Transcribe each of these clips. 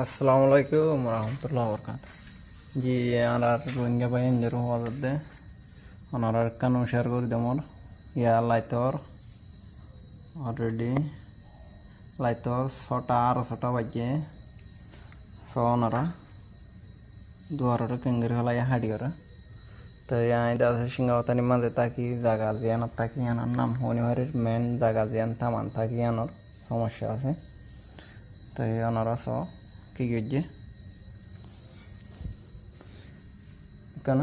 আসসালামু আলাইকুম রহমতুল্লাহ বরকাত জি আর রোহিঙ্গা ভাই ইন্দের হওয়াতে ওনার কানু শেয়ার করে দেমর ইয়া লাইতর অলরেডি লাইতর 6টা বাজে ওনারা দুয়ারের কেঙ্গের হলাই হাঁটি করে তো আই দাসে সিংহাবতানি মাঝে থাকি জাগা জিয়ানোর থাকি আনার নাম শনিবারের মেন জাগা জিয়ান থামান থাকি আনার সমস্যা আছে তো ওনারা কি করছে কেন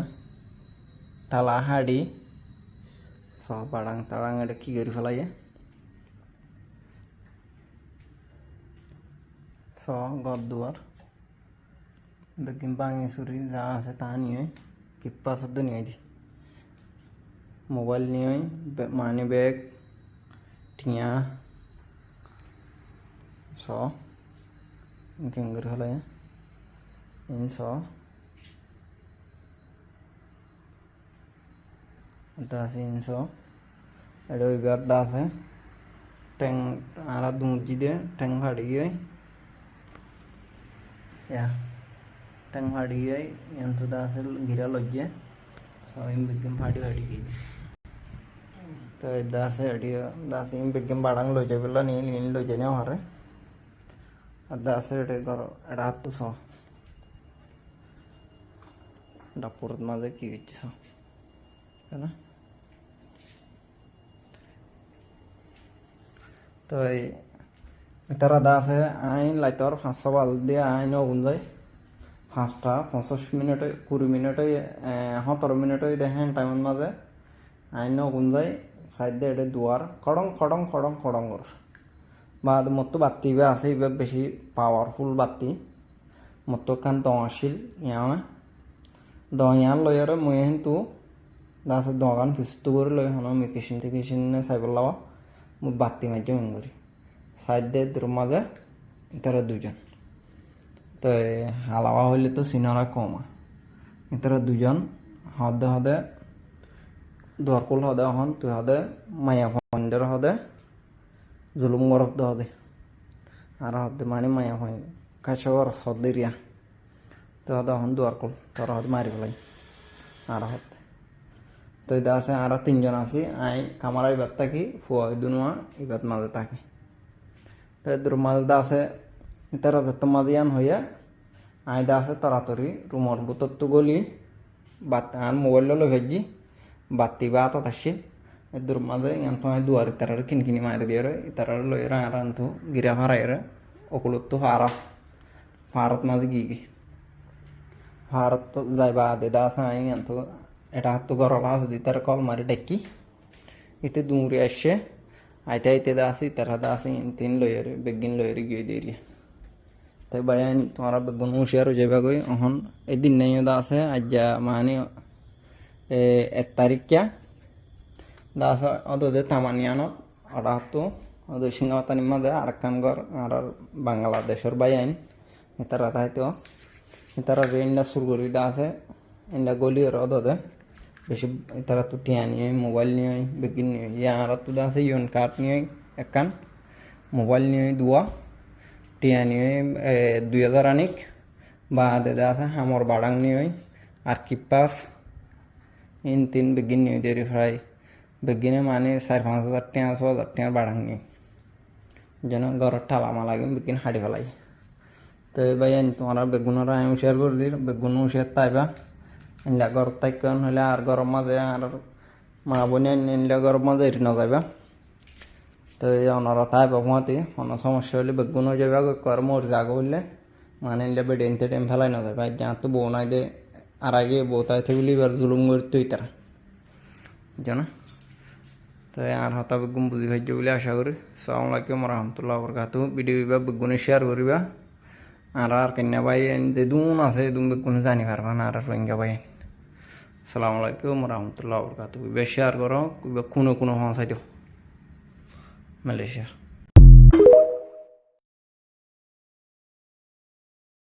টালা হাড়ি বাড়াং তাড়াং এটা কি করে ফেলাইয়ে ঘর দুয়ার দেখি ভাঙি চুরি যা আছে তা নিয়ে কিপ্পা শুদ্ধ নিয়ে দি মোবাইল নিয়ে মানি ব্যাগ টিয়া কেন করে ফেলাইয়ে ইন দাসে ইনশো এটা ওইবার দাসে ট্যাং আর দুমজি দিয়ে ট্যাং ফাড়ি গিয়ে ট্যাং ফাড়ি গিয়ে এনতো দাসে ঘিরা লজ্জে ইম বিজ্ঞান ফাড়ি গিয়ে তো দাসে দাসে ইম বিজ্ঞান বাড়াং লজ্জে পেলা নিয়ে লজ্জে নেওয়া হারে আর দাসে এটা ঘর এটা হাত তো ডাপুরত মাঝে কি হচ্ছে কেন তো তারা দাসে আইন লাইতর 500 বাল দিয়ে আইন ওগুন যায় 5টা 25 মিনিটে 20 মিনিটে 17 মিনিটে দেখেন টাইমের মাঝে আইন ওগুন যায় সাইড দিয়ে এটা দুয়ার খড়ং কর বা মতো বাতি বা আছে এবার বেশি পাওয়ারফুল বাতি মতো খান দশিল ইয়ান লয়ার মই কিন্তু দাসে দগান কিছু করে লই হন মেকেশিন থেকে সাইবার লাওয়া বাতি মাঝে মেন করি সাইড দিয়ে দূর মাঝে তারা দুজন তো হালাওয়া হইলে তো সিনারা কমা তারা দুজন হদে দরকুল হদে হন তুই হদে মায়া ফন্ডের হদে জুলুম গরফ হদে আর হদে মানে মায়া ফন্ড কাছে গরফ হদেরিয়া তো হদে হন দরকুল তোর হদ মারি ফেলাই আর হদে তো এটা আছে আর 3জন আছি আই কামার এবার থাকি ফুয়া দুনুয়া এবার মাঝে থাকি তো এদের মাঝে আছে তারা যত মাঝিয়ান হইয়া আইদা আছে তাড়াতাড়ি রুমর বুতর তো গলি বাতি আর মোবাইল লো ভেজি বাতি বা তো আসছিল এদের মাঝে ইয়ান তো দুয়ারে তারার কিনকিনি মারি দিয়ে তারার লইরা আর আনতো গিরা ফারাইরে ওকুলত তো ফারত মাঝে গিয়ে ফারত তো যাইবা দেদা আছে আই ইয়ান তো এটা তো গরল আছে দি তার কল মারি ডেকি এতে দূরে আসছে আইতে দাসি তারা দাসি তিন লয়ের বেগিন লয়ের গিয়ে দিয়ে তাই বায়ান তোমার বেগুন হুঁশিয়ার হয়ে যাবে গই অহন এদিন নেই দাসে আজ মানে 1 তারিখ কিয়া দাস ওদের তামানিয়ানত ওরা তো ওদের সিংহাতানি মাঝে আর কান ঘর আর বাংলাদেশের বায়ান তারা তাইতো তারা রেন্ডা শুরু করি দাসে এন্ডা গলির ওদের বেশি তারা তো টিয়া নিয়ে মোবাইল নিয়ে বেগিন নিয়ে ইয়ার তো আছে ইউন কার্ড নিয়ে একান মোবাইল নিয়ে দুয়া টিয়া নিয়ে 2000 আনিক বা দেদা আছে হামর বাড়াং নিয়ে আর কিপাস ইন 3 বেগিন নিয়ে দেরি ফ্রাই বেগিনে মানে 4-5 হাজার টিয়া 6 হাজার টিয়ার বাড়াং নিয়ে যেন ঘরের ঠালা মালাগে বেগিন হাঁটি ফেলাই তো ভাই তোমার বেগুনরা আমি শেয়ার করে দিই বেগুন শেয়ার তাইবা ইন্ডিয়া গরম থাকেন হলে আর গরম মাঝে আর মা বোন ইন্ডিয়া গরম মাঝে এটি না যাইবা তো ওনারা তাই বাবুমাতি কোনো সমস্যা হলে বেগুন হয়ে যাবে কর মোর জাগো হইলে মানে ইন্ডিয়া বেডে ইনতে টাইম ফেলাই না যাবে যা তো বউ নাই দে আর আগে বউ তাই থেকে এবার জুলুম করে তুই তারা জানা তো আর হতা বেগুন বুঝি ভাজ্য বলে আশা করি আসসালামু আলাইকুম রহমতুল্লাহ বরকাতু ভিডিও বেগুনে শেয়ার করিবা আর কন্যা ভাই যে দুন আছে দুন বেগুন জানি পারবা না আর রোহিঙ্গা ভাই আসসালামু আলাইকুম রহমতুল্লাহ বরকাতু শেয়ার করো কোনো পৌঁছাই দিও মালয়েশিয়ার